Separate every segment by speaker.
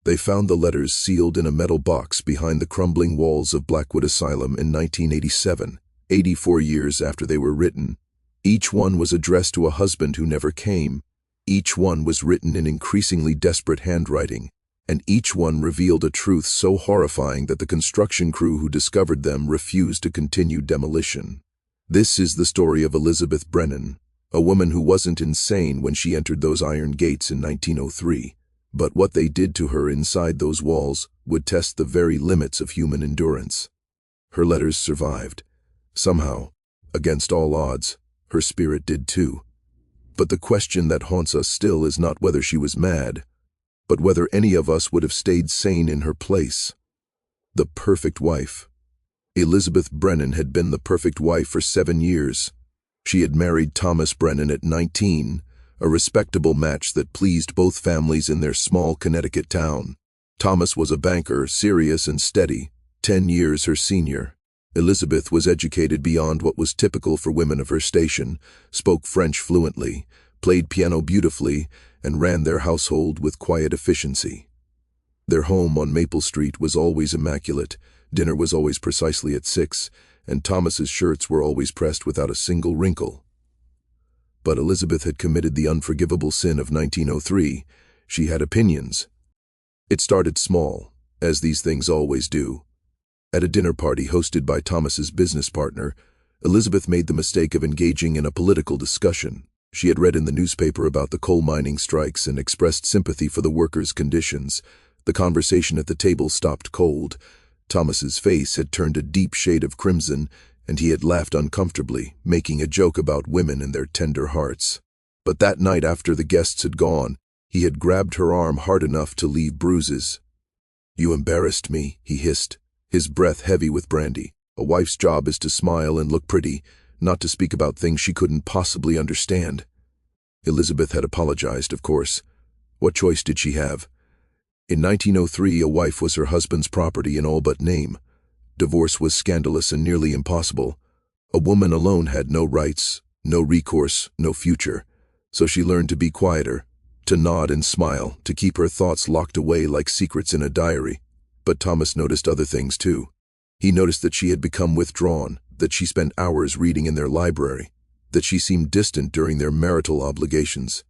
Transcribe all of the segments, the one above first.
Speaker 1: They found the letters sealed in a metal box behind the crumbling walls of Blackwood Asylum in 1987, 84 years after they were written. Each one was addressed to a husband who never came. Each one was written in increasingly desperate handwriting, and each one revealed a truth so horrifying that the construction crew who discovered them refused to continue demolition. This is the story of Elizabeth Brennan, a woman who wasn't insane when she entered those iron gates in 1903, but what they did to her inside those walls would test the very limits of human endurance. Her letters survived. Somehow, against all odds, her spirit did too. But the question that haunts us still is not whether she was mad, but whether any of us would have stayed sane in her place. The perfect wife. Elizabeth Brennan had been the perfect wife for 7 years. She had married Thomas Brennan at 19, a respectable match that pleased both families in their small Connecticut town. Thomas was a banker, serious and steady, 10 years her senior. Elizabeth was educated beyond what was typical for women of her station, spoke French fluently, played piano beautifully, and ran their household with quiet efficiency. Their home on Maple Street was always immaculate, dinner was always precisely at 6, and Thomas's shirts were always pressed without a single wrinkle. But Elizabeth had committed the unforgivable sin of 1903. She had opinions. It started small, as these things always do. At a dinner party hosted by Thomas's business partner, Elizabeth made the mistake of engaging in a political discussion. She had read in the newspaper about the coal mining strikes and expressed sympathy for the workers' conditions. The conversation at the table stopped cold. Thomas's face had turned a deep shade of crimson, and he had laughed uncomfortably, making a joke about women and their tender hearts. But that night after the guests had gone, he had grabbed her arm hard enough to leave bruises. "You embarrassed me," he hissed, his breath heavy with brandy. "A wife's job is to smile and look pretty, not to speak about things she couldn't possibly understand." Elizabeth had apologized, of course. What choice did she have? In 1903, a wife was her husband's property in all but name. Divorce was scandalous and nearly impossible. A woman alone had no rights, no recourse, no future. So she learned to be quieter, to nod and smile, to keep her thoughts locked away like secrets in a diary. But Thomas noticed other things too. He noticed that she had become withdrawn, that she spent hours reading in their library, that she seemed distant during their marital obligations.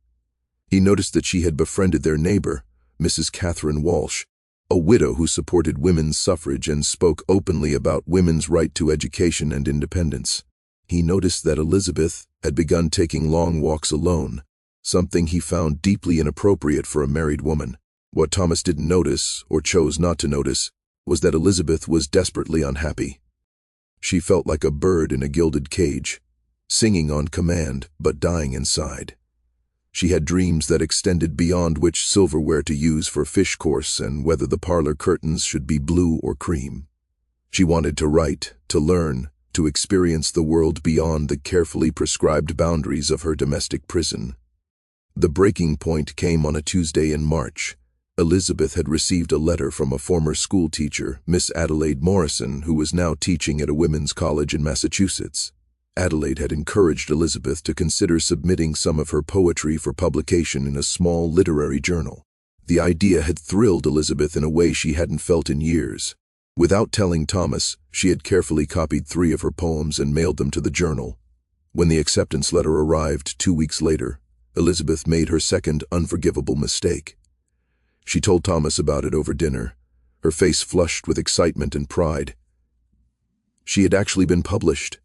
Speaker 1: He noticed that she had befriended their neighbor, Mrs. Catherine Walsh, a widow who supported women's suffrage and spoke openly about women's right to education and independence. He noticed that Elizabeth had begun taking long walks alone, something he found deeply inappropriate for a married woman. What Thomas didn't notice, or chose not to notice, was that Elizabeth was desperately unhappy. She felt like a bird in a gilded cage, singing on command but dying inside. She had dreams that extended beyond which silverware to use for fish course and whether the parlor curtains should be blue or cream. She wanted to write, to learn, to experience the world beyond the carefully prescribed boundaries of her domestic prison. The breaking point came on a Tuesday in March. Elizabeth had received a letter from a former school teacher, Miss Adelaide Morrison, who was now teaching at a women's college in Massachusetts. Adelaide had encouraged Elizabeth to consider submitting some of her poetry for publication in a small literary journal. The idea had thrilled Elizabeth in a way she hadn't felt in years. Without telling Thomas, she had carefully copied 3 of her poems and mailed them to the journal. When the acceptance letter arrived 2 weeks later, Elizabeth made her second unforgivable mistake. She told Thomas about it over dinner, her face flushed with excitement and pride. She had actually been published.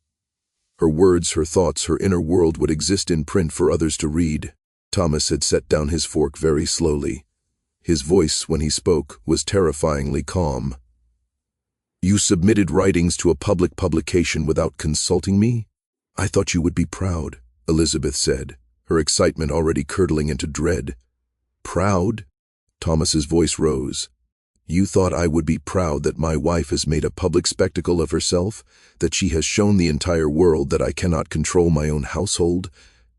Speaker 1: Her words, her thoughts, her inner world would exist in print for others to read. Thomas had set down his fork very slowly. His voice, when he spoke, was terrifyingly calm. "You submitted writings to a public publication without consulting me? I thought you would be proud," Elizabeth said, her excitement already curdling into dread. "Proud?" Thomas's voice rose. "You thought I would be proud that my wife has made a public spectacle of herself, that she has shown the entire world that I cannot control my own household?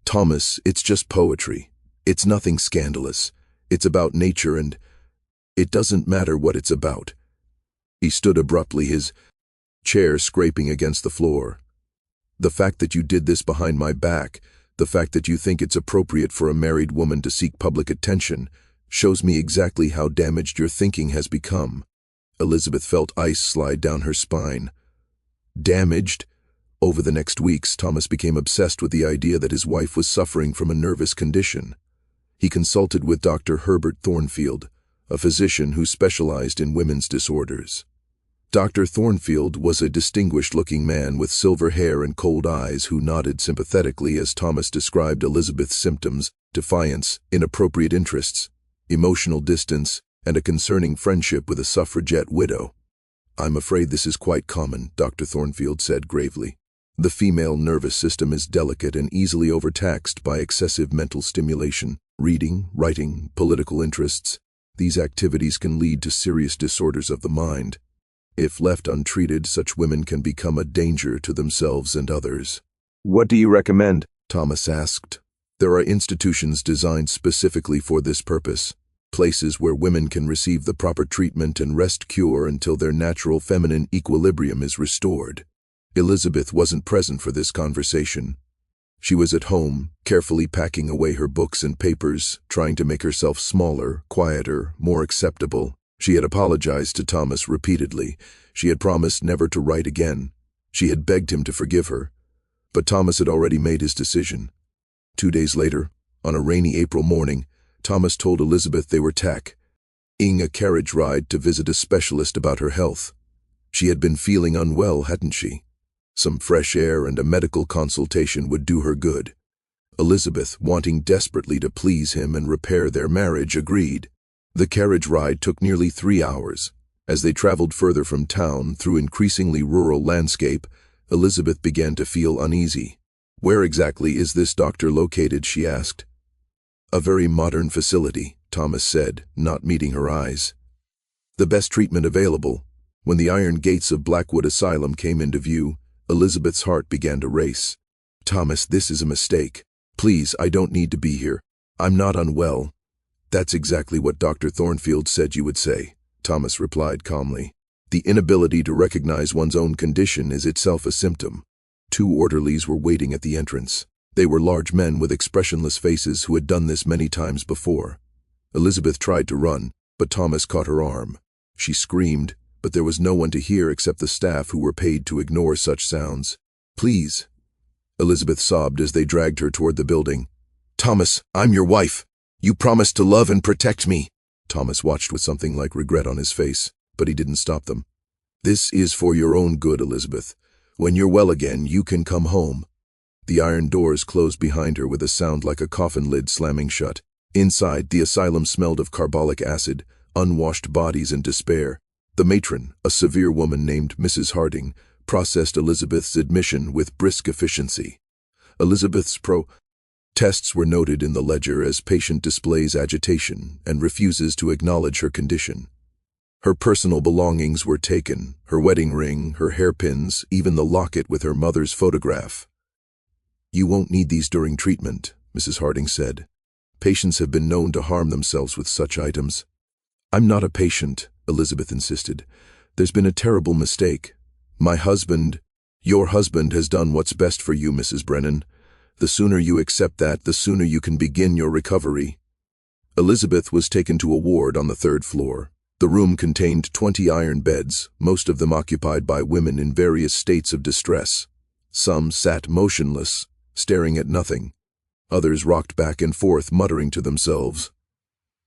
Speaker 1: Thomas, it's just poetry. It's nothing scandalous. It's about nature and it doesn't matter what it's about." He stood abruptly, his chair scraping against the floor. "The fact that you did this behind my back, the fact that you think it's appropriate for a married woman to seek public attention, Shows me exactly how damaged your thinking has become. Elizabeth felt ice slide down her spine. Damaged? Over the next weeks, Thomas became obsessed with the idea that his wife was suffering from a nervous condition. He consulted with Dr. Herbert Thornfield, a physician who specialized in women's disorders. Dr. Thornfield was a distinguished-looking man with silver hair and cold eyes who nodded sympathetically as Thomas described Elizabeth's symptoms: defiance, inappropriate interests, emotional distance, and a concerning friendship with a suffragette widow. "I'm afraid this is quite common," Dr. Thornfield said gravely. "The female nervous system is delicate and easily overtaxed by excessive mental stimulation, reading, writing, political interests. These activities can lead to serious disorders of the mind. If left untreated, such women can become a danger to themselves and others." "What do you recommend?" Thomas asked. "There are institutions designed specifically for this purpose, places where women can receive the proper treatment and rest cure until their natural feminine equilibrium is restored." Elizabeth wasn't present for this conversation. She was at home, carefully packing away her books and papers, trying to make herself smaller, quieter, more acceptable. She had apologized to Thomas repeatedly. She had promised never to write again. She had begged him to forgive her. But Thomas had already made his decision. 2 days later, on a rainy April morning, Thomas told Elizabeth they were taking a carriage ride to visit a specialist about her health. She had been feeling unwell, hadn't she? Some fresh air and a medical consultation would do her good. Elizabeth, wanting desperately to please him and repair their marriage, agreed. The carriage ride took nearly 3 hours. As they traveled further from town through increasingly rural landscape, Elizabeth began to feel uneasy. "Where exactly is this doctor located?" she asked. "A very modern facility," Thomas said, not meeting her eyes. "The best treatment available." When the iron gates of Blackwood Asylum came into view, Elizabeth's heart began to race. "Thomas, this is a mistake. Please, I don't need to be here. I'm not unwell." "That's exactly what Dr. Thornfield said you would say," Thomas replied calmly. "The inability to recognize one's own condition is itself a symptom." 2 orderlies were waiting at the entrance. They were large men with expressionless faces who had done this many times before. Elizabeth tried to run, but Thomas caught her arm. She screamed, but there was no one to hear except the staff who were paid to ignore such sounds. "Please," Elizabeth sobbed as they dragged her toward the building. "Thomas, I'm your wife. You promised to love and protect me." Thomas watched with something like regret on his face, but he didn't stop them. "This is for your own good, Elizabeth. When you're well again, you can come home." The iron doors closed behind her with a sound like a coffin lid slamming shut. Inside, the asylum smelled of carbolic acid, unwashed bodies, and despair. The matron, a severe woman named Mrs. Harding, processed Elizabeth's admission with brisk efficiency. Elizabeth's tests were noted in the ledger as patient displays agitation and refuses to acknowledge her condition. Her personal belongings were taken, her wedding ring, her hairpins, even the locket with her mother's photograph. "You won't need these during treatment," Mrs. Harding said. "Patients have been known to harm themselves with such items." "I'm not a patient," Elizabeth insisted. "There's been a terrible mistake. Your husband has done what's best for you, Mrs. Brennan. The sooner you accept that, the sooner you can begin your recovery." Elizabeth was taken to a ward on the 3rd floor. The room contained 20 iron beds, most of them occupied by women in various states of distress. Some sat motionless, staring at nothing. Others rocked back and forth, muttering to themselves.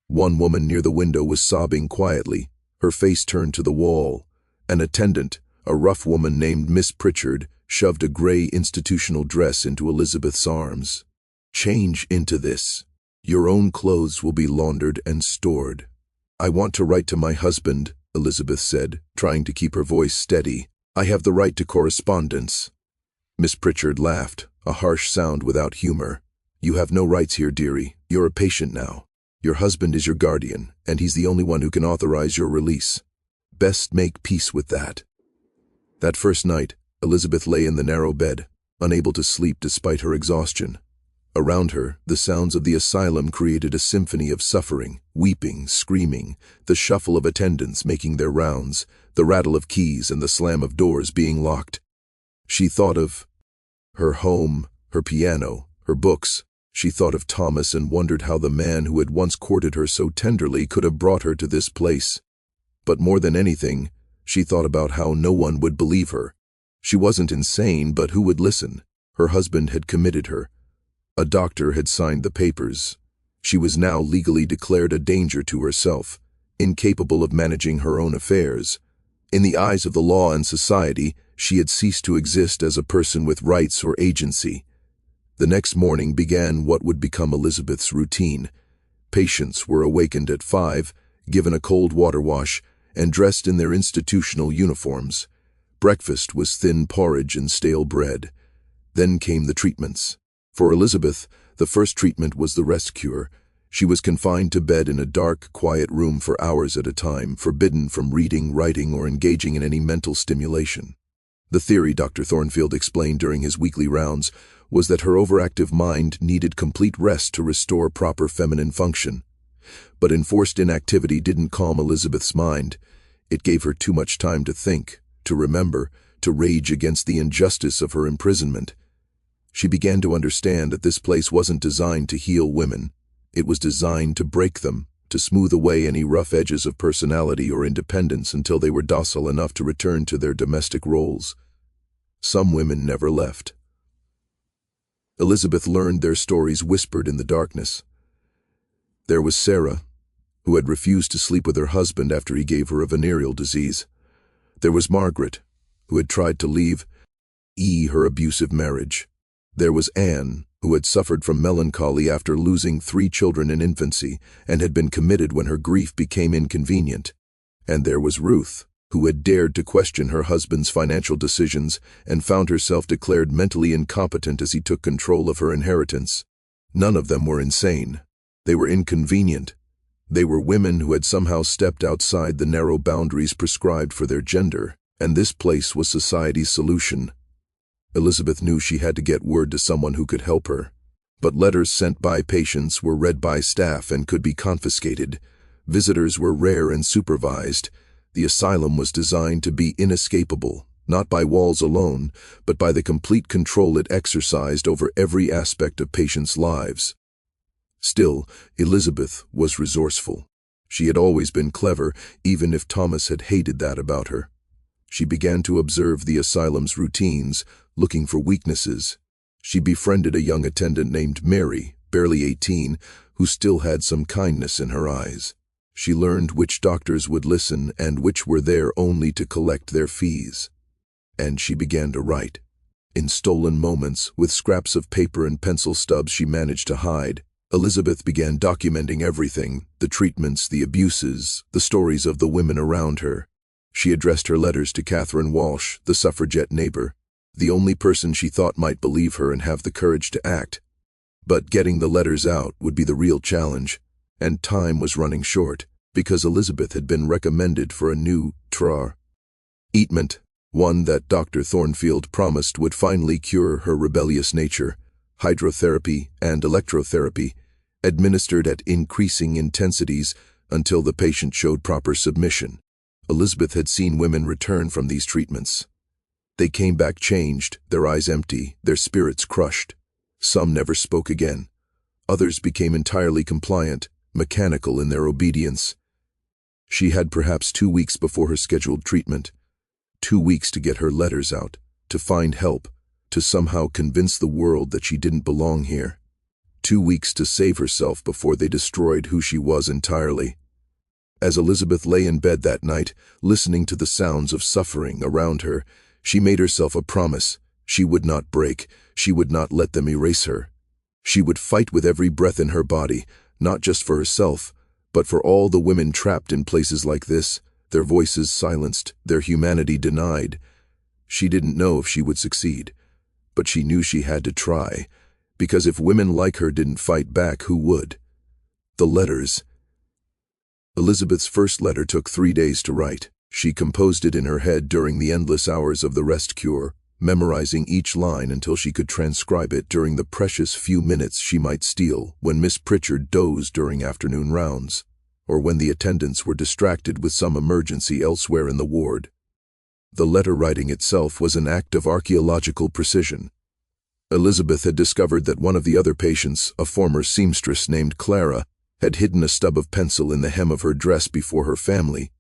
Speaker 1: One woman near the window was sobbing quietly, her face turned to the wall. An attendant, a rough woman named Miss Pritchard, shoved a gray institutional dress into Elizabeth's arms. "Change into this. Your own clothes will be laundered and stored." "I want to write to my husband," Elizabeth said, trying to keep her voice steady. "I have the right to correspondence." Miss Pritchard laughed, a harsh sound without humor. "You have no rights here, dearie. You're a patient now. Your husband is your guardian, and he's the only one who can authorize your release. Best make peace with that." That first night, Elizabeth lay in the narrow bed, unable to sleep despite her exhaustion. Around her, the sounds of the asylum created a symphony of suffering, weeping, screaming, the shuffle of attendants making their rounds, the rattle of keys and the slam of doors being locked. She thought of her home, her piano, her books. She thought of Thomas and wondered how the man who had once courted her so tenderly could have brought her to this place. But more than anything, she thought about how no one would believe her. She wasn't insane, but who would listen? Her husband had committed her. A doctor had signed the papers. She was now legally declared a danger to herself, incapable of managing her own affairs. In the eyes of the law and society, she had ceased to exist as a person with rights or agency. The next morning began what would become Elizabeth's routine. Patients were awakened at 5, given a cold water wash, and dressed in their institutional uniforms. Breakfast was thin porridge and stale bread. Then came the treatments. For Elizabeth, the first treatment was the rest cure. She was confined to bed in a dark, quiet room for hours at a time, forbidden from reading, writing, or engaging in any mental stimulation. The theory, Dr. Thornfield explained during his weekly rounds, was that her overactive mind needed complete rest to restore proper feminine function. But enforced inactivity didn't calm Elizabeth's mind. It gave her too much time to think, to remember, to rage against the injustice of her imprisonment. She began to understand that this place wasn't designed to heal women. It was designed to break them, to smooth away any rough edges of personality or independence until they were docile enough to return to their domestic roles. Some women never left. Elizabeth learned their stories whispered in the darkness. There was Sarah, who had refused to sleep with her husband after he gave her a venereal disease. There was Margaret, who had tried to leave her abusive marriage. There was Anne, who had suffered from melancholy after losing 3 children in infancy and had been committed when her grief became inconvenient. And there was Ruth, who had dared to question her husband's financial decisions and found herself declared mentally incompetent as he took control of her inheritance. None of them were insane. They were inconvenient. They were women who had somehow stepped outside the narrow boundaries prescribed for their gender, and this place was society's solution. Elizabeth knew she had to get word to someone who could help her. But letters sent by patients were read by staff and could be confiscated. Visitors were rare and supervised. The asylum was designed to be inescapable, not by walls alone, but by the complete control it exercised over every aspect of patients' lives. Still, Elizabeth was resourceful. She had always been clever, even if Thomas had hated that about her. She began to observe the asylum's routines, looking for weaknesses. She befriended a young attendant named Mary, barely 18, who still had some kindness in her eyes. She learned which doctors would listen and which were there only to collect their fees. And she began to write. In stolen moments, with scraps of paper and pencil stubs she managed to hide, Elizabeth began documenting everything, the treatments, the abuses, the stories of the women around her. She addressed her letters to Catherine Walsh, the suffragette neighbor, the only person she thought might believe her and have the courage to act. But getting the letters out would be the real challenge, and time was running short, because Elizabeth had been recommended for a new treatment, one that Dr. Thornfield promised would finally cure her rebellious nature, hydrotherapy and electrotherapy, administered at increasing intensities until the patient showed proper submission. Elizabeth had seen women return from these treatments. They came back changed, their eyes empty, their spirits crushed. Some never spoke again. Others became entirely compliant, mechanical in their obedience. She had perhaps 2 weeks before her scheduled treatment. 2 weeks to get her letters out, to find help, to somehow convince the world that she didn't belong here. 2 weeks to save herself before they destroyed who she was entirely. As Elizabeth lay in bed that night, listening to the sounds of suffering around her, she made herself a promise. She would not break. She would not let them erase her. She would fight with every breath in her body, not just for herself, but for all the women trapped in places like this, their voices silenced, their humanity denied. She didn't know if she would succeed, but she knew she had to try, because if women like her didn't fight back, who would? The letters. Elizabeth's first letter took 3 days to write. She composed it in her head during the endless hours of the rest cure, memorizing each line until she could transcribe it during the precious few minutes she might steal when Miss Pritchard dozed during afternoon rounds, or when the attendants were distracted with some emergency elsewhere in the ward. The letter writing itself was an act of archaeological precision. Elizabeth had discovered that one of the other patients, a former seamstress named Clara, had hidden a stub of pencil in the hem of her dress before her family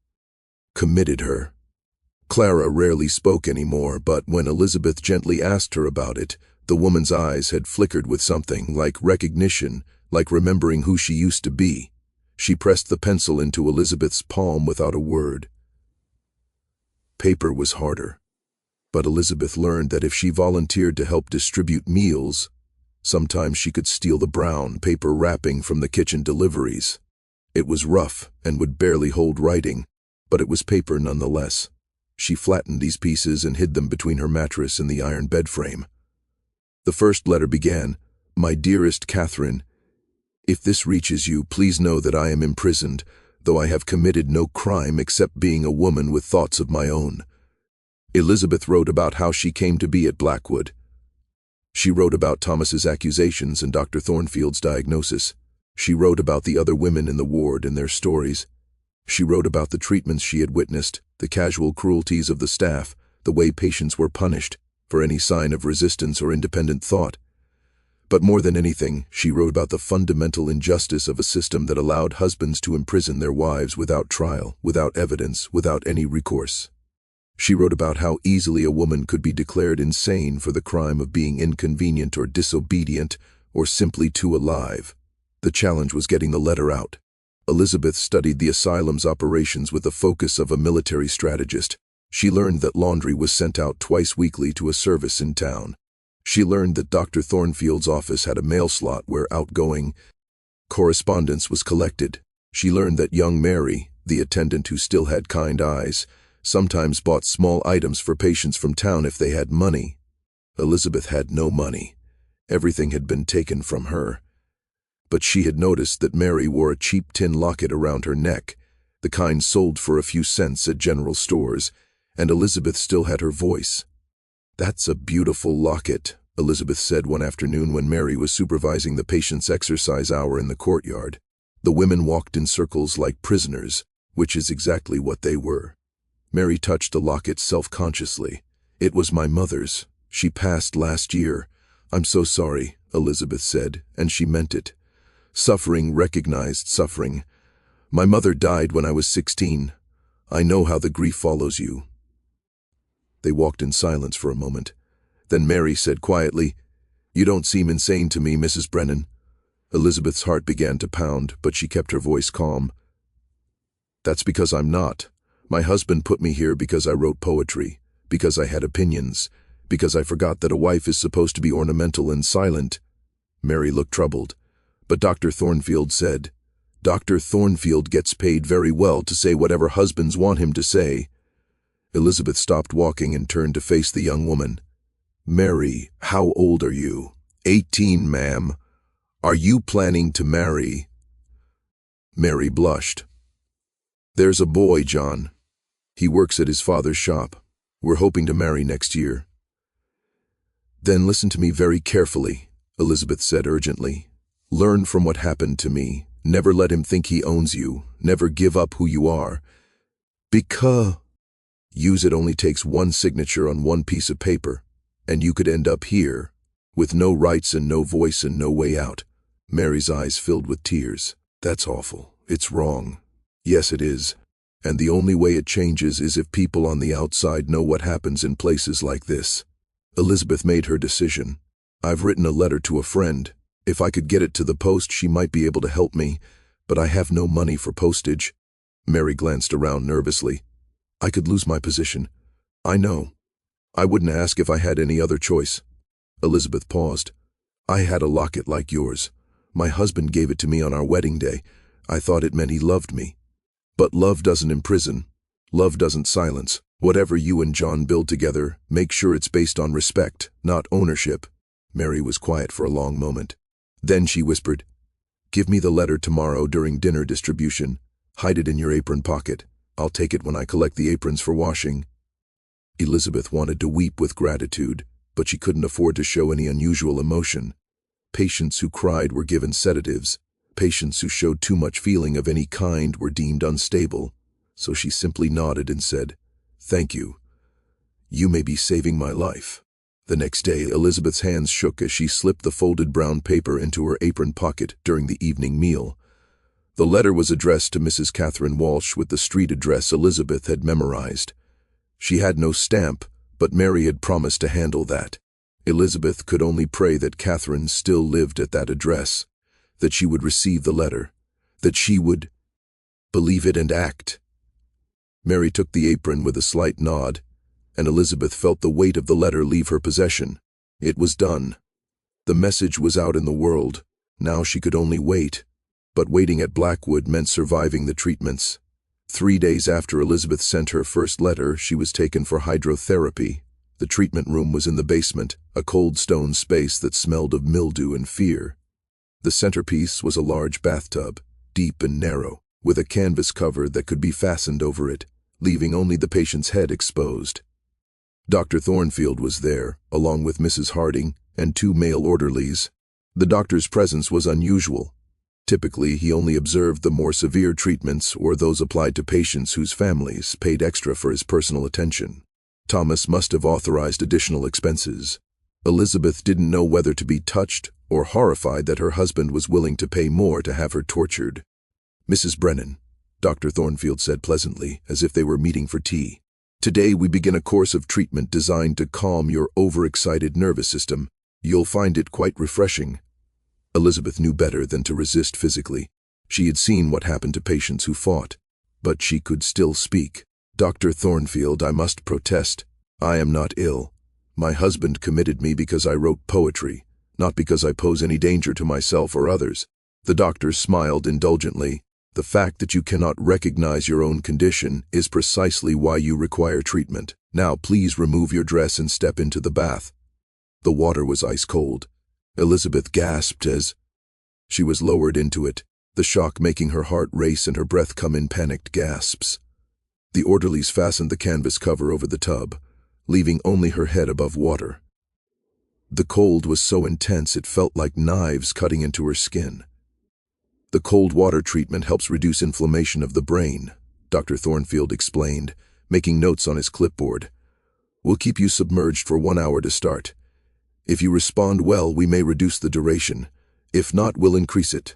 Speaker 1: committed her. Clara rarely spoke anymore, but when Elizabeth gently asked her about it, the woman's eyes had flickered with something, like recognition, like remembering who she used to be. She pressed the pencil into Elizabeth's palm without a word. Paper was harder, but Elizabeth learned that if she volunteered to help distribute meals, sometimes she could steal the brown paper wrapping from the kitchen deliveries. It was rough and would barely hold writing, but it was paper nonetheless. She flattened these pieces and hid them between her mattress and the iron bed frame. The first letter began, "My dearest Catherine, if this reaches you, please know that I am imprisoned, though I have committed no crime except being a woman with thoughts of my own." Elizabeth wrote about how she came to be at Blackwood. She wrote about Thomas's accusations and Dr. Thornfield's diagnosis. She wrote about the other women in the ward and their stories. She wrote about the treatments she had witnessed, the casual cruelties of the staff, the way patients were punished for any sign of resistance or independent thought. But more than anything, she wrote about the fundamental injustice of a system that allowed husbands to imprison their wives without trial, without evidence, without any recourse. She wrote about how easily a woman could be declared insane for the crime of being inconvenient or disobedient or simply too alive. The challenge was getting the letter out. Elizabeth studied the asylum's operations with the focus of a military strategist. She learned that laundry was sent out twice weekly to a service in town. She learned that Dr. Thornfield's office had a mail slot where outgoing correspondence was collected. She learned that young Mary, the attendant who still had kind eyes, sometimes bought small items for patients from town if they had money. Elizabeth had no money. Everything had been taken from her. But she had noticed that Mary wore a cheap tin locket around her neck, the kind sold for a few cents at general stores, and Elizabeth still had her voice. "That's a beautiful locket," Elizabeth said one afternoon when Mary was supervising the patient's exercise hour in the courtyard. The women walked in circles like prisoners, which is exactly what they were. Mary touched the locket self-consciously. "It was my mother's. She passed last year." "I'm so sorry," Elizabeth said, and she meant it. Suffering recognized suffering. "My mother died when I was 16. I know how the grief follows you." They walked in silence for a moment. Then Mary said quietly, "You don't seem insane to me, Mrs. Brennan." Elizabeth's heart began to pound, but she kept her voice calm. "That's because I'm not. My husband put me here because I wrote poetry, because I had opinions, because I forgot that a wife is supposed to be ornamental and silent." Mary looked troubled. But Dr. Thornfield said, "Dr. Thornfield gets paid very well to say whatever husbands want him to say." Elizabeth stopped walking and turned to face the young woman. "Mary, how old are you?" 18, ma'am. "Are you planning to marry?" Mary blushed. "There's a boy, John. He works at his father's shop. We're hoping to marry next year." "Then listen to me very carefully," Elizabeth said urgently. "Learn from what happened to me. Never let him think he owns you. Never give up who you are. Because use it only takes one signature on one piece of paper, and you could end up here, with no rights and no voice and no way out." Mary's eyes filled with tears. "That's awful. It's wrong." "Yes, it is. And the only way it changes is if people on the outside know what happens in places like this." Elizabeth made her decision. "I've written a letter to a friend. If I could get it to the post, she might be able to help me, but I have no money for postage." Mary glanced around nervously. "I could lose my position." "I know. I wouldn't ask if I had any other choice." Elizabeth paused. "I had a locket like yours. My husband gave it to me on our wedding day. I thought it meant he loved me. But love doesn't imprison. Love doesn't silence. Whatever you and John build together, make sure it's based on respect, not ownership." Mary was quiet for a long moment. Then she whispered, "Give me the letter tomorrow during dinner distribution. Hide it in your apron pocket. I'll take it when I collect the aprons for washing." Elizabeth wanted to weep with gratitude, but she couldn't afford to show any unusual emotion. Patients who cried were given sedatives. Patients who showed too much feeling of any kind were deemed unstable. So she simply nodded and said, "Thank you. You may be saving my life." The next day, Elizabeth's hands shook as she slipped the folded brown paper into her apron pocket during the evening meal. The letter was addressed to Mrs. Catherine Walsh with the street address Elizabeth had memorized. She had no stamp, but Mary had promised to handle that. Elizabeth could only pray that Catherine still lived at that address, that she would receive the letter, that she would believe it and act. Mary took the apron with a slight nod, and Elizabeth felt the weight of the letter leave her possession. It was done. The message was out in the world. Now she could only wait. But waiting at Blackwood meant surviving the treatments. 3 days after Elizabeth sent her first letter, she was taken for hydrotherapy. The treatment room was in the basement, a cold stone space that smelled of mildew and fear. The centerpiece was a large bathtub, deep and narrow, with a canvas cover that could be fastened over it, leaving only the patient's head exposed. Dr. Thornfield was there, along with Mrs. Harding and 2 male orderlies. The doctor's presence was unusual. Typically, he only observed the more severe treatments or those applied to patients whose families paid extra for his personal attention. Thomas must have authorized additional expenses. Elizabeth didn't know whether to be touched or horrified that her husband was willing to pay more to have her tortured. "Mrs. Brennan," Dr. Thornfield said pleasantly, as if they were meeting for tea. "Today we begin a course of treatment designed to calm your overexcited nervous system. You'll find it quite refreshing." Elizabeth knew better than to resist physically. She had seen what happened to patients who fought. But she could still speak. "Dr. Thornfield, I must protest. I am not ill. My husband committed me because I wrote poetry, not because I pose any danger to myself or others." The doctor smiled indulgently. "The fact that you cannot recognize your own condition is precisely why you require treatment. Now please remove your dress and step into the bath." The water was ice cold. Elizabeth gasped as she was lowered into it, the shock making her heart race and her breath come in panicked gasps. The orderlies fastened the canvas cover over the tub, leaving only her head above water. The cold was so intense it felt like knives cutting into her skin. "The cold water treatment helps reduce inflammation of the brain," Dr. Thornfield explained, making notes on his clipboard. "We'll keep you submerged for 1 hour to start. If you respond well, we may reduce the duration. If not, we'll increase it."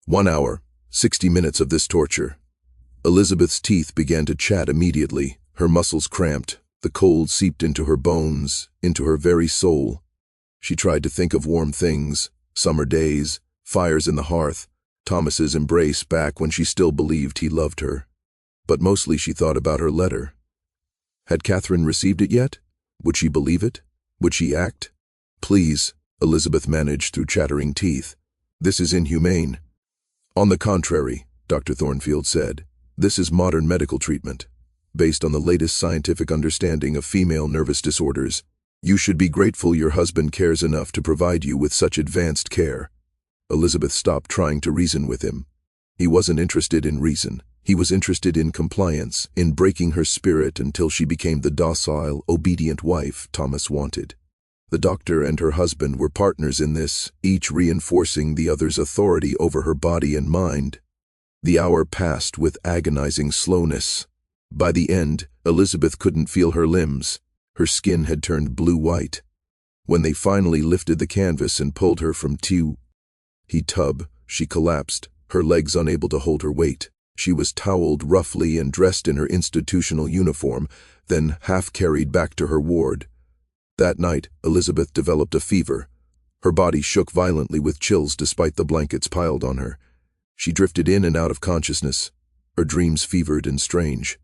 Speaker 1: 1 hour, 60 minutes of this torture. Elizabeth's teeth began to chat immediately. Her muscles cramped. The cold seeped into her bones, into her very soul. She tried to think of warm things, summer days, fires in the hearth, Thomas's embrace back when she still believed he loved her. But mostly she thought about her letter. Had Catherine received it yet? Would she believe it? Would she act? "Please," Elizabeth managed through chattering teeth. "This is inhumane." "On the contrary," Dr. Thornfield said, "this is modern medical treatment, based on the latest scientific understanding of female nervous disorders. You should be grateful your husband cares enough to provide you with such advanced care." Elizabeth stopped trying to reason with him. He wasn't interested in reason. He was interested in compliance, in breaking her spirit until she became the docile, obedient wife Thomas wanted. The doctor and her husband were partners in this, each reinforcing the other's authority over her body and mind. The hour passed with agonizing slowness. By the end, Elizabeth couldn't feel her limbs. Her skin had turned blue-white. When they finally lifted the canvas and pulled her from the tub, she collapsed, her legs unable to hold her weight. She was toweled roughly and dressed in her institutional uniform, then half-carried back to her ward. That night, Elizabeth developed a fever. Her body shook violently with chills despite the blankets piled on her. She drifted in and out of consciousness, her dreams fevered and strange.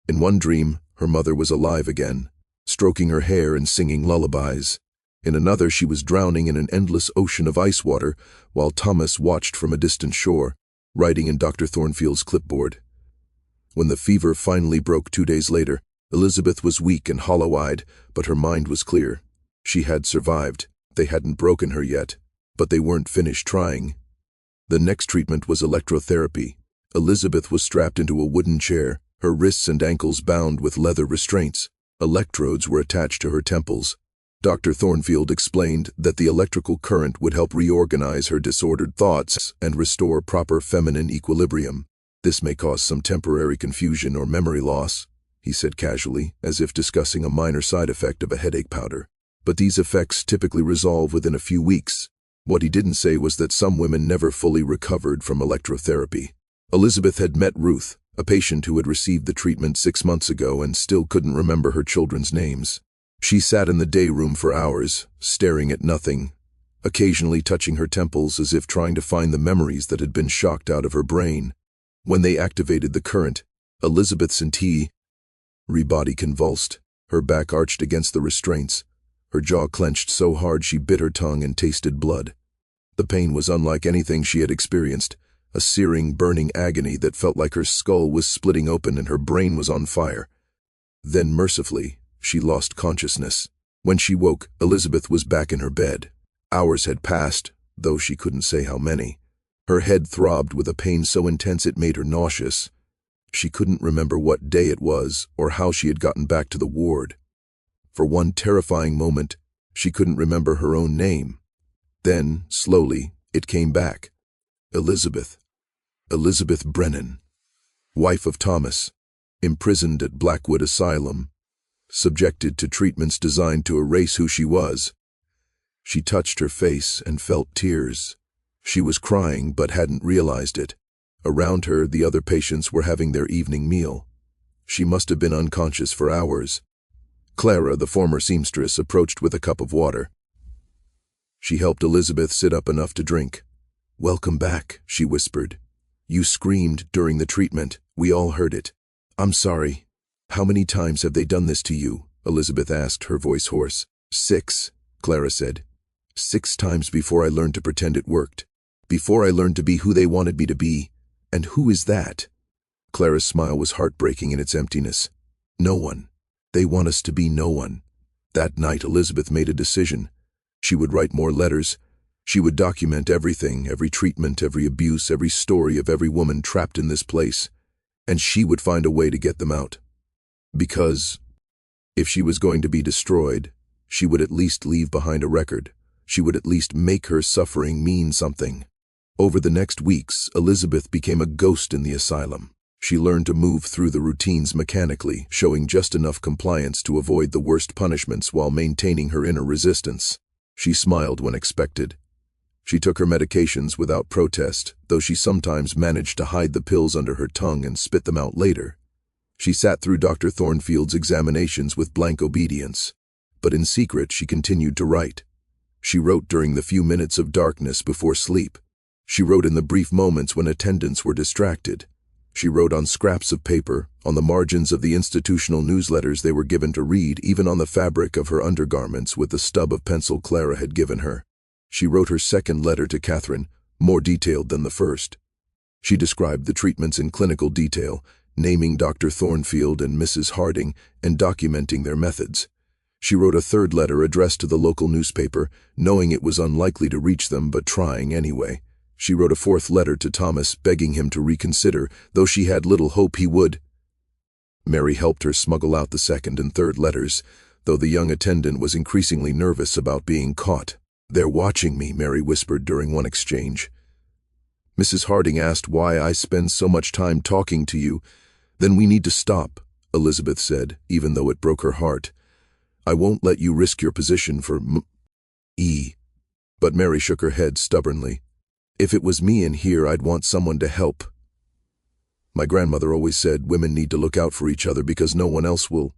Speaker 1: In one dream, her mother was alive again, stroking her hair and singing lullabies. In another, she was drowning in an endless ocean of ice water, while Thomas watched from a distant shore, writing in Dr. Thornfield's clipboard. When the fever finally broke 2 days later, Elizabeth was weak and hollow-eyed, but her mind was clear. She had survived. They hadn't broken her yet, but they weren't finished trying. The next treatment was electrotherapy. Elizabeth was strapped into a wooden chair, her wrists and ankles bound with leather restraints. Electrodes were attached to her temples. Dr. Thornfield explained that the electrical current would help reorganize her disordered thoughts and restore proper feminine equilibrium. This may cause some temporary confusion or memory loss. he said casually, as if discussing a minor side effect of a headache powder. But these effects typically resolve within a few weeks. What he didn't say was that some women never fully recovered from electrotherapy. Elizabeth had met Ruth, a patient who had received the treatment 6 months ago and still couldn't remember her children's names. She sat in the day room for hours, staring at nothing, occasionally touching her temples as if trying to find the memories that had been shocked out of her brain. When they activated the current, Elizabeth's entire body convulsed, her back arched against the restraints, her jaw clenched so hard she bit her tongue and tasted blood. The pain was unlike anything she had experienced, a searing, burning agony that felt like her skull was splitting open and her brain was on fire. Then, mercifully, she lost consciousness. When she woke, Elizabeth was back in her bed. Hours had passed, though she couldn't say how many. Her head throbbed with a pain so intense it made her nauseous. She couldn't remember what day it was or how she had gotten back to the ward. For one terrifying moment, she couldn't remember her own name. Then, slowly, it came back. Elizabeth. Elizabeth Brennan. Wife of Thomas. Imprisoned at Blackwood Asylum. Subjected to treatments designed to erase who she was. She touched her face and felt tears. She was crying but hadn't realized it. Around her, the other patients were having their evening meal. She must have been unconscious for hours. Clara, the former seamstress, approached with a cup of water. She helped Elizabeth sit up enough to drink. "Welcome back," she whispered. "You screamed during the treatment. We all heard it. I'm sorry." "How many times have they done this to you?" Elizabeth asked, her voice hoarse. 6, Clara said. 6 times before I learned to pretend it worked. Before I learned to be who they wanted me to be. And who is that? Clara's smile was heartbreaking in its emptiness. No one. They want us to be no one. That night, Elizabeth made a decision. She would write more letters. She would document everything, every treatment, every abuse, every story of every woman trapped in this place. And she would find a way to get them out. Because, if she was going to be destroyed, she would at least leave behind a record. She would at least make her suffering mean something. Over the next weeks, Elizabeth became a ghost in the asylum. She learned to move through the routines mechanically, showing just enough compliance to avoid the worst punishments while maintaining her inner resistance. She smiled when expected. She took her medications without protest, though she sometimes managed to hide the pills under her tongue and spit them out later. She sat through Dr. Thornfield's examinations with blank obedience. But in secret, she continued to write. She wrote during the few minutes of darkness before sleep. She wrote in the brief moments when attendants were distracted. She wrote on scraps of paper, on the margins of the institutional newsletters they were given to read, even on the fabric of her undergarments with the stub of pencil Clara had given her. She wrote her second letter to Catherine, more detailed than the first. She described the treatments in clinical detail, naming Dr. Thornfield and Mrs. Harding and documenting their methods. She wrote a third letter addressed to the local newspaper, knowing it was unlikely to reach them but trying anyway. She wrote a fourth letter to Thomas, begging him to reconsider, though she had little hope he would. Mary helped her smuggle out the second and third letters, though the young attendant was increasingly nervous about being caught. "They're watching me," Mary whispered during one exchange. "Mrs. Harding asked why I spend so much time talking to you. Then we need to stop," Elizabeth said, even though it broke her heart. "I won't let you risk your position for E." But Mary shook her head stubbornly. "If it was me in here, I'd want someone to help. My grandmother always said women need to look out for each other because no one else will."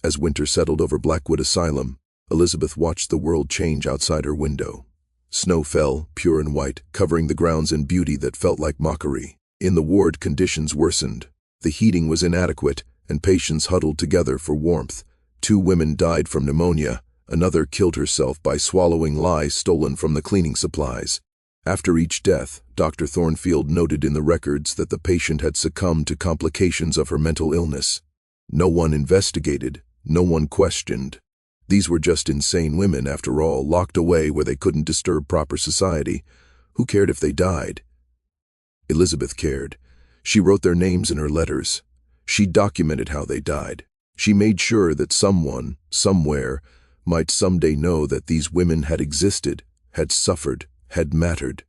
Speaker 1: As winter settled over Blackwood Asylum, Elizabeth watched the world change outside her window. Snow fell, pure and white, covering the grounds in beauty that felt like mockery. In the ward, conditions worsened. The heating was inadequate, and patients huddled together for warmth. 2 women died from pneumonia. Another killed herself by swallowing lye stolen from the cleaning supplies. After each death, Dr. Thornfield noted in the records that the patient had succumbed to complications of her mental illness. No one investigated, no one questioned. These were just insane women, after all, locked away where they couldn't disturb proper society. Who cared if they died? Elizabeth cared. She wrote their names in her letters. She documented how they died. She made sure that someone, somewhere, might someday know that these women had existed, had suffered, had mattered.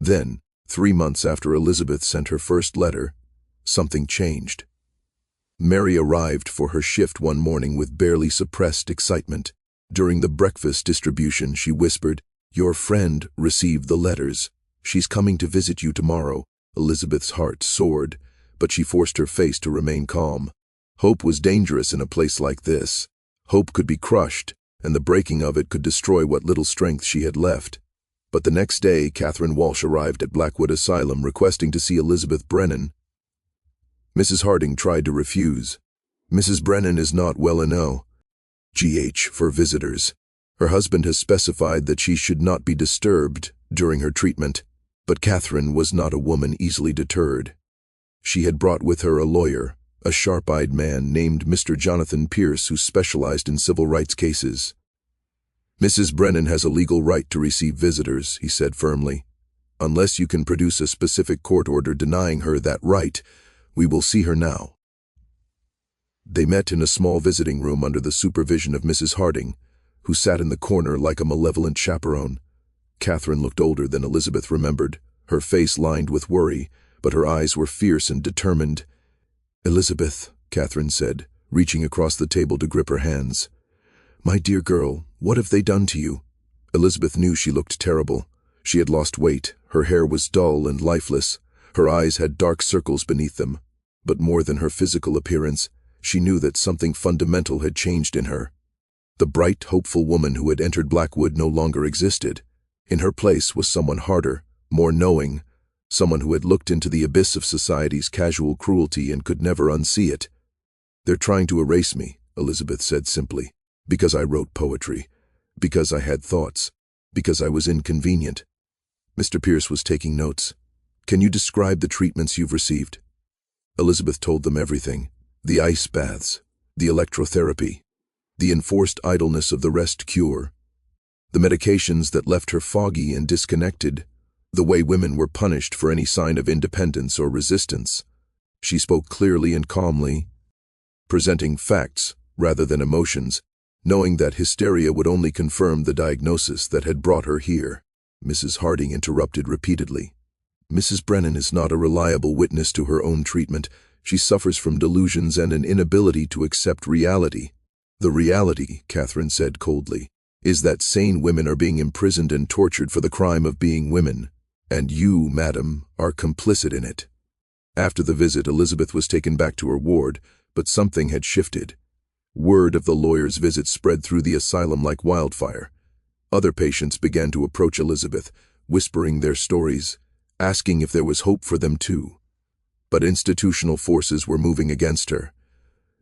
Speaker 1: Then, 3 months after Elizabeth sent her first letter, something changed. Mary arrived for her shift one morning with barely suppressed excitement. During the breakfast distribution, she whispered, "Your friend received the letters. She's coming to visit you tomorrow." Elizabeth's heart soared, but she forced her face to remain calm. Hope was dangerous in a place like this. Hope could be crushed, and the breaking of it could destroy what little strength she had left. But the next day, Catherine Walsh arrived at Blackwood Asylum requesting to see Elizabeth Brennan. Mrs. Harding tried to refuse. "Mrs. Brennan is not well enough. GH for visitors. Her husband has specified that she should not be disturbed during her treatment." But Catherine was not a woman easily deterred. She had brought with her a lawyer, a sharp-eyed man named Mr. Jonathan Pierce, who specialized in civil rights cases. "Mrs. Brennan has a legal right to receive visitors," he said firmly. "Unless you can produce a specific court order denying her that right, we will see her now." They met in a small visiting room under the supervision of Mrs. Harding, who sat in the corner like a malevolent chaperone. Catherine looked older than Elizabeth remembered, her face lined with worry, but her eyes were fierce and determined. "Elizabeth," Catherine said, reaching across the table to grip her hands. "My dear girl, what have they done to you?" Elizabeth knew she looked terrible. She had lost weight, her hair was dull and lifeless, her eyes had dark circles beneath them. But more than her physical appearance, she knew that something fundamental had changed in her. The bright, hopeful woman who had entered Blackwood no longer existed. In her place was someone harder, more knowing, someone who had looked into the abyss of society's casual cruelty and could never unsee it. "They're trying to erase me," Elizabeth said simply, "because I wrote poetry, because I had thoughts, because I was inconvenient." Mr. Pierce was taking notes. "Can you describe the treatments you've received?" Elizabeth told them everything: the ice baths, the electrotherapy, the enforced idleness of the rest cure, the medications that left her foggy and disconnected, the way women were punished for any sign of independence or resistance. She spoke clearly and calmly, presenting facts rather than emotions, knowing that hysteria would only confirm the diagnosis that had brought her here. Mrs. Harding interrupted repeatedly. "Mrs. Brennan is not a reliable witness to her own treatment. She suffers from delusions and an inability to accept reality." "The reality," Catherine said coldly, "is that sane women are being imprisoned and tortured for the crime of being women. And you, madam, are complicit in it." After the visit, Elizabeth was taken back to her ward, but something had shifted. Word of the lawyer's visit spread through the asylum like wildfire. Other patients began to approach Elizabeth, whispering their stories, asking if there was hope for them too. But institutional forces were moving against her.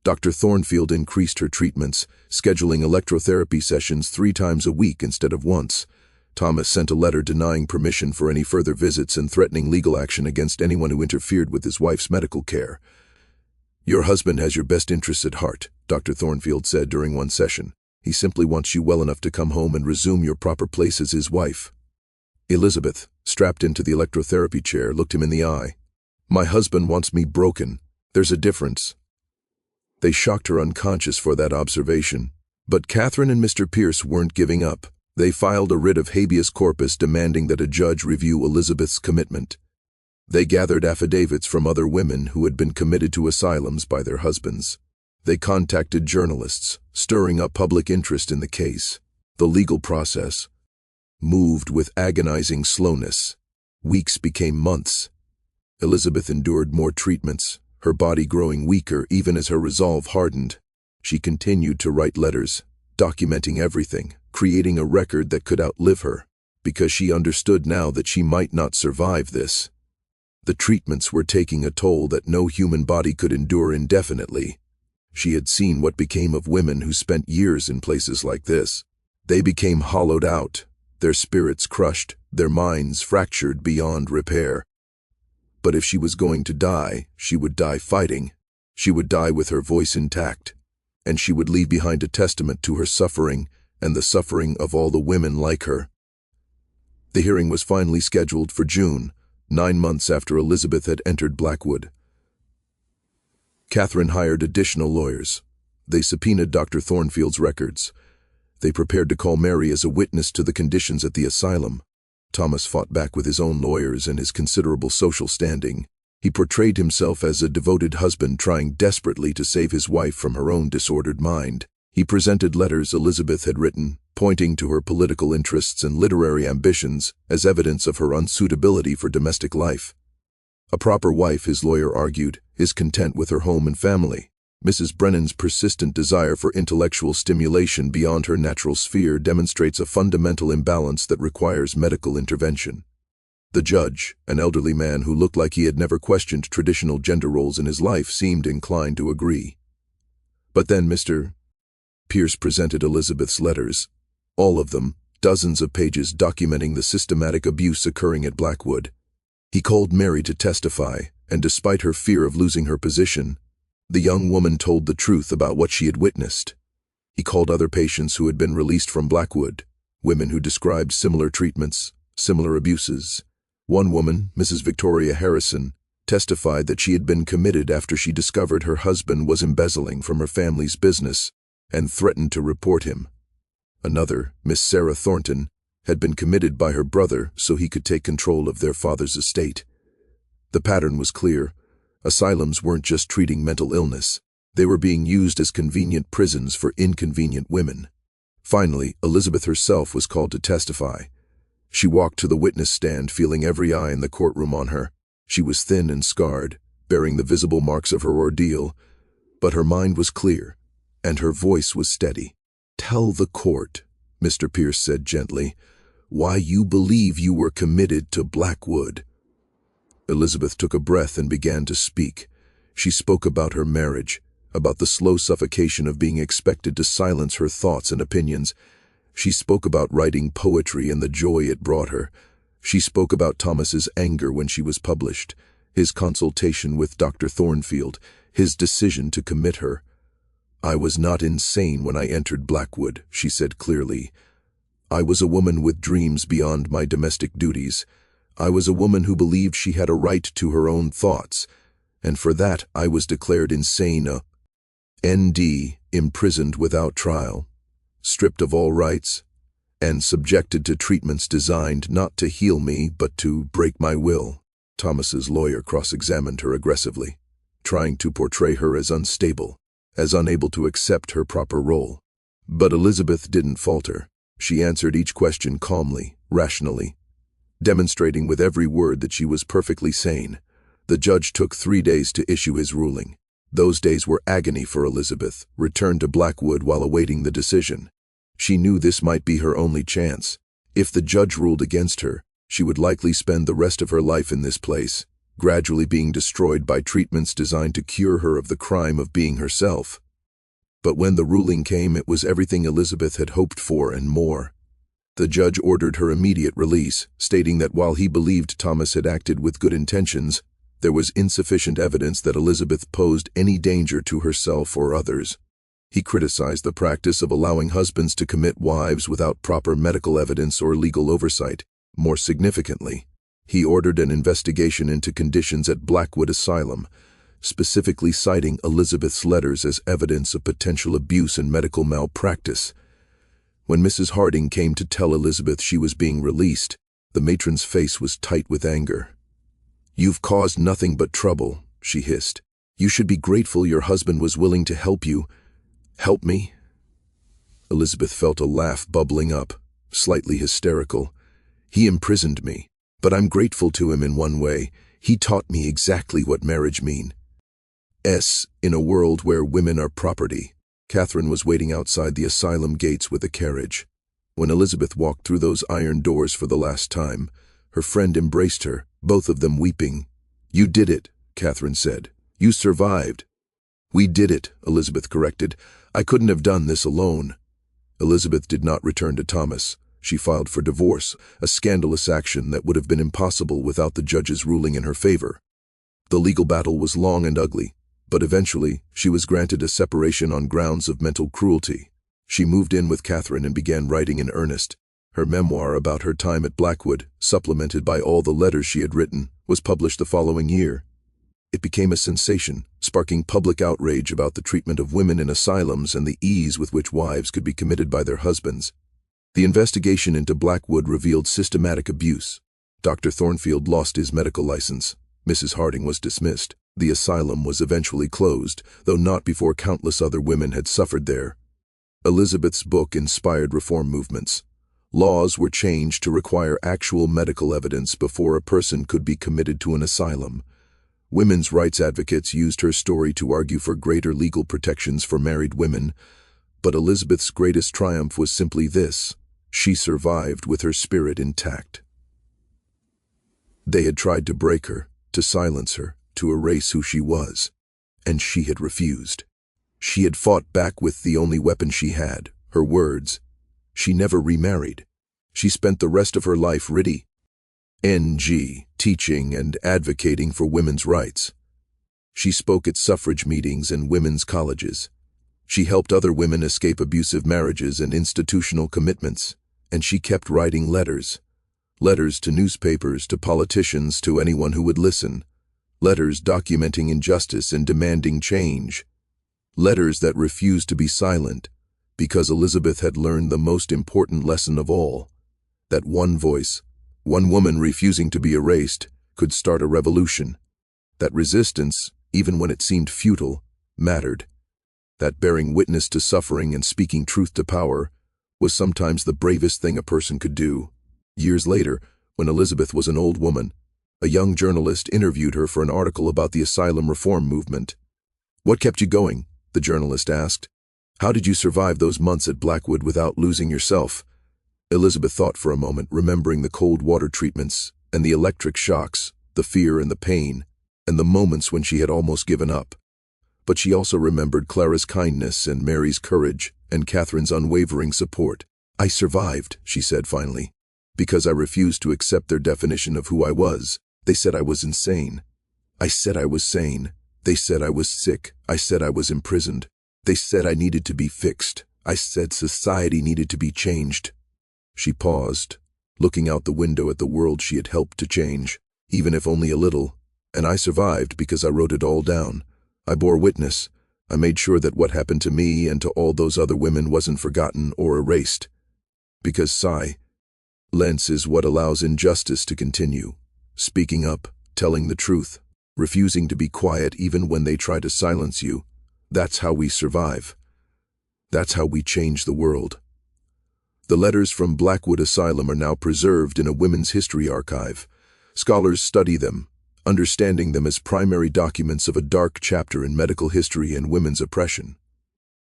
Speaker 1: Dr. Thornfield increased her treatments, scheduling electrotherapy sessions 3 times a week instead of once. Thomas sent a letter denying permission for any further visits and threatening legal action against anyone who interfered with his wife's medical care. "Your husband has your best interests at heart," Dr. Thornfield said during one session. "He simply wants you well enough to come home and resume your proper place as his wife." Elizabeth, strapped into the electrotherapy chair, looked him in the eye. "My husband wants me broken. There's a difference." They shocked her unconscious for that observation. But Catherine and Mr. Pierce weren't giving up. They filed a writ of habeas corpus demanding that a judge review Elizabeth's commitment. They gathered affidavits from other women who had been committed to asylums by their husbands. They contacted journalists, stirring up public interest in the case. The legal process moved with agonizing slowness. Weeks became months. Elizabeth endured more treatments, her body growing weaker even as her resolve hardened. She continued to write letters, documenting everything, creating a record that could outlive her, because she understood now that she might not survive this. The treatments were taking a toll that no human body could endure indefinitely. She had seen what became of women who spent years in places like this. They became hollowed out, their spirits crushed, their minds fractured beyond repair. But if she was going to die, she would die fighting. She would die with her voice intact. And she would leave behind a testament to her suffering and the suffering of all the women like her. The hearing was finally scheduled for June, 9 months after Elizabeth had entered Blackwood. Catherine hired additional lawyers. They subpoenaed Dr. Thornfield's records. They prepared to call Mary as a witness to the conditions at the asylum. Thomas fought back with his own lawyers and his considerable social standing. He portrayed himself as a devoted husband trying desperately to save his wife from her own disordered mind. He presented letters Elizabeth had written, pointing to her political interests and literary ambitions as evidence of her unsuitability for domestic life. A proper wife, his lawyer argued, is content with her home and family. Mrs. Brennan's persistent desire for intellectual stimulation beyond her natural sphere demonstrates a fundamental imbalance that requires medical intervention. The judge, an elderly man who looked like he had never questioned traditional gender roles in his life, seemed inclined to agree. But then Mr. Pierce presented Elizabeth's letters, all of them, dozens of pages documenting the systematic abuse occurring at Blackwood. He called Mary to testify, and despite her fear of losing her position, the young woman told the truth about what she had witnessed. He called other patients who had been released from Blackwood, women who described similar treatments, similar abuses. One woman, Mrs. Victoria Harrison, testified that she had been committed after she discovered her husband was embezzling from her family's business and threatened to report him. Another, Miss Sarah Thornton, had been committed by her brother so he could take control of their father's estate. The pattern was clear. Asylums weren't just treating mental illness. They were being used as convenient prisons for inconvenient women. Finally, Elizabeth herself was called to testify. She walked to the witness stand, feeling every eye in the courtroom on her. She was thin and scarred, bearing the visible marks of her ordeal, but her mind was clear, and her voice was steady. "Tell the court," Mr. Pierce said gently, "why you believe you were committed to Blackwood." Elizabeth took a breath and began to speak. She spoke about her marriage, about the slow suffocation of being expected to silence her thoughts and opinions. She spoke about writing poetry and the joy it brought her. She spoke about Thomas's anger when she was published, his consultation with Dr. Thornfield, his decision to commit her. "I was not insane when I entered Blackwood," she said clearly. "I was a woman with dreams beyond my domestic duties. I was a woman who believed she had a right to her own thoughts, and for that I was declared insane, a ND, imprisoned without trial, stripped of all rights, and subjected to treatments designed not to heal me but to break my will." Thomas's lawyer cross-examined her aggressively, trying to portray her as unstable, as unable to accept her proper role. But Elizabeth didn't falter. She answered each question calmly, rationally, demonstrating with every word that she was perfectly sane. The judge took 3 days to issue his ruling. Those days were agony for Elizabeth, returned to Blackwood while awaiting the decision. She knew this might be her only chance. If the judge ruled against her, she would likely spend the rest of her life in this place, gradually being destroyed by treatments designed to cure her of the crime of being herself. But when the ruling came, it was everything Elizabeth had hoped for and more. The judge ordered her immediate release, stating that while he believed Thomas had acted with good intentions, there was insufficient evidence that Elizabeth posed any danger to herself or others. He criticized the practice of allowing husbands to commit wives without proper medical evidence or legal oversight. More significantly, he ordered an investigation into conditions at Blackwood Asylum, specifically citing Elizabeth's letters as evidence of potential abuse and medical malpractice. When Mrs. Harding came to tell Elizabeth she was being released, the matron's face was tight with anger. "You've caused nothing but trouble," she hissed. "You should be grateful your husband was willing to help you." "Help me?" Elizabeth felt a laugh bubbling up, slightly hysterical. "He imprisoned me, but I'm grateful to him in one way. He taught me exactly what marriage means. In a world where women are property." Catherine was waiting outside the asylum gates with a carriage. When Elizabeth walked through those iron doors for the last time, her friend embraced her, both of them weeping. "You did it," Catherine said. "You survived." "We did it," Elizabeth corrected. "I couldn't have done this alone." Elizabeth did not return to Thomas. She filed for divorce, a scandalous action that would have been impossible without the judge's ruling in her favor. The legal battle was long and ugly, but eventually she was granted a separation on grounds of mental cruelty. She moved in with Catherine and began writing in earnest. Her memoir about her time at Blackwood, supplemented by all the letters she had written, was published the following year. It became a sensation, sparking public outrage about the treatment of women in asylums and the ease with which wives could be committed by their husbands. The investigation into Blackwood revealed systematic abuse. Dr. Thornfield lost his medical license. Mrs. Harding was dismissed. The asylum was eventually closed, though not before countless other women had suffered there. Elizabeth's book inspired reform movements. Laws were changed to require actual medical evidence before a person could be committed to an asylum. Women's rights advocates used her story to argue for greater legal protections for married women, but Elizabeth's greatest triumph was simply this: she survived with her spirit intact. They had tried to break her, to silence her, to erase who she was, and she had refused. She had fought back with the only weapon she had, her words. She never remarried. She spent the rest of her life teaching and advocating for women's rights. She spoke at suffrage meetings and women's colleges. She helped other women escape abusive marriages and institutional commitments, and she kept writing letters. Letters to newspapers, to politicians, to anyone who would listen. Letters documenting injustice and demanding change. Letters that refused to be silent, because Elizabeth had learned the most important lesson of all, that one voice, one woman refusing to be erased, could start a revolution. That resistance, even when it seemed futile, mattered. That bearing witness to suffering and speaking truth to power was sometimes the bravest thing a person could do. Years later, when Elizabeth was an old woman, a young journalist interviewed her for an article about the asylum reform movement. "What kept you going?" the journalist asked. "How did you survive those months at Blackwood without losing yourself?" Elizabeth thought for a moment, remembering the cold water treatments and the electric shocks, the fear and the pain, and the moments when she had almost given up. But she also remembered Clara's kindness and Mary's courage and Catherine's unwavering support. "I survived," she said finally, "because I refused to accept their definition of who I was. They said I was insane. I said I was sane. They said I was sick. I said I was imprisoned. They said I needed to be fixed. I said society needed to be changed." She paused, looking out the window at the world she had helped to change, even if only a little. "And I survived because I wrote it all down. I bore witness. I made sure that what happened to me and to all those other women wasn't forgotten or erased. Because silence is what allows injustice to continue. Speaking up, telling the truth, refusing to be quiet even when they try to silence you. That's how we survive. That's how we change the world." The letters from Blackwood Asylum are now preserved in a women's history archive. Scholars study them, understanding them as primary documents of a dark chapter in medical history and women's oppression.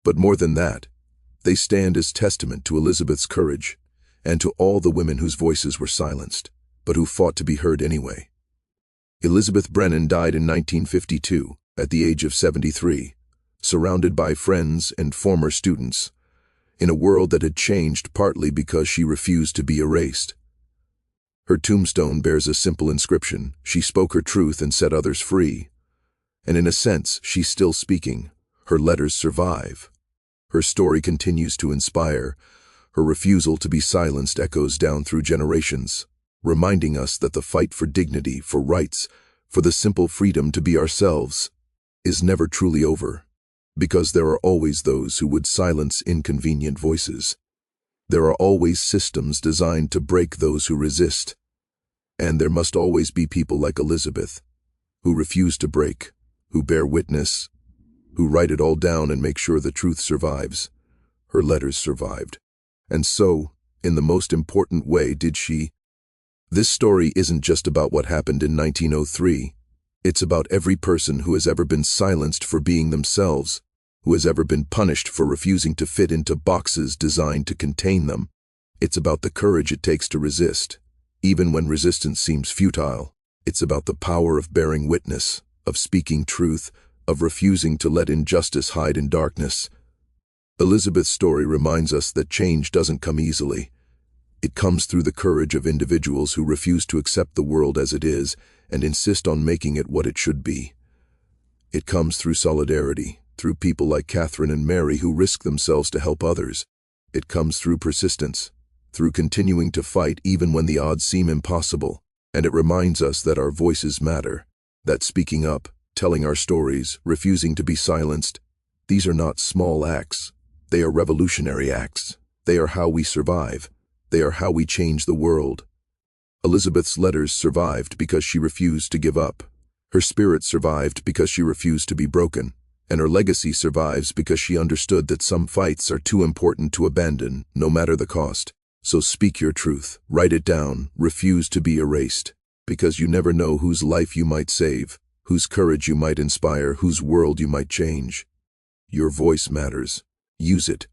Speaker 1: But more than that, they stand as testament to Elizabeth's courage and to all the women whose voices were silenced, but who fought to be heard anyway. Elizabeth Brennan died in 1952, at the age of 73, surrounded by friends and former students, in a world that had changed partly because she refused to be erased. Her tombstone bears a simple inscription: "She spoke her truth and set others free." And in a sense, she's still speaking. Her letters survive. Her story continues to inspire. Her refusal to be silenced echoes down through generations, reminding us that the fight for dignity, for rights, for the simple freedom to be ourselves, is never truly over. Because there are always those who would silence inconvenient voices. There are always systems designed to break those who resist. And there must always be people like Elizabeth, who refuse to break, who bear witness, who write it all down and make sure the truth survives. Her letters survived. And so, in the most important way, did she. This story isn't just about what happened in 1903. It's about every person who has ever been silenced for being themselves, who has ever been punished for refusing to fit into boxes designed to contain them. It's about the courage it takes to resist, even when resistance seems futile. It's about the power of bearing witness, of speaking truth, of refusing to let injustice hide in darkness. Elizabeth's story reminds us that change doesn't come easily. It comes through the courage of individuals who refuse to accept the world as it is and insist on making it what it should be. It comes through solidarity, through people like Catherine and Mary who risk themselves to help others. It comes through persistence, through continuing to fight even when the odds seem impossible. And it reminds us that our voices matter, that speaking up, telling our stories, refusing to be silenced, these are not small acts. They are revolutionary acts. They are how we survive. They are how we change the world. Elizabeth's letters survived because she refused to give up, Her spirit survived because she refused to be broken, and her legacy survives because she understood that some fights are too important to abandon, no matter the cost. So speak your truth, write it down, refuse to be erased, because you never know whose life you might save, whose courage you might inspire, whose world you might change. Your voice matters. Use it,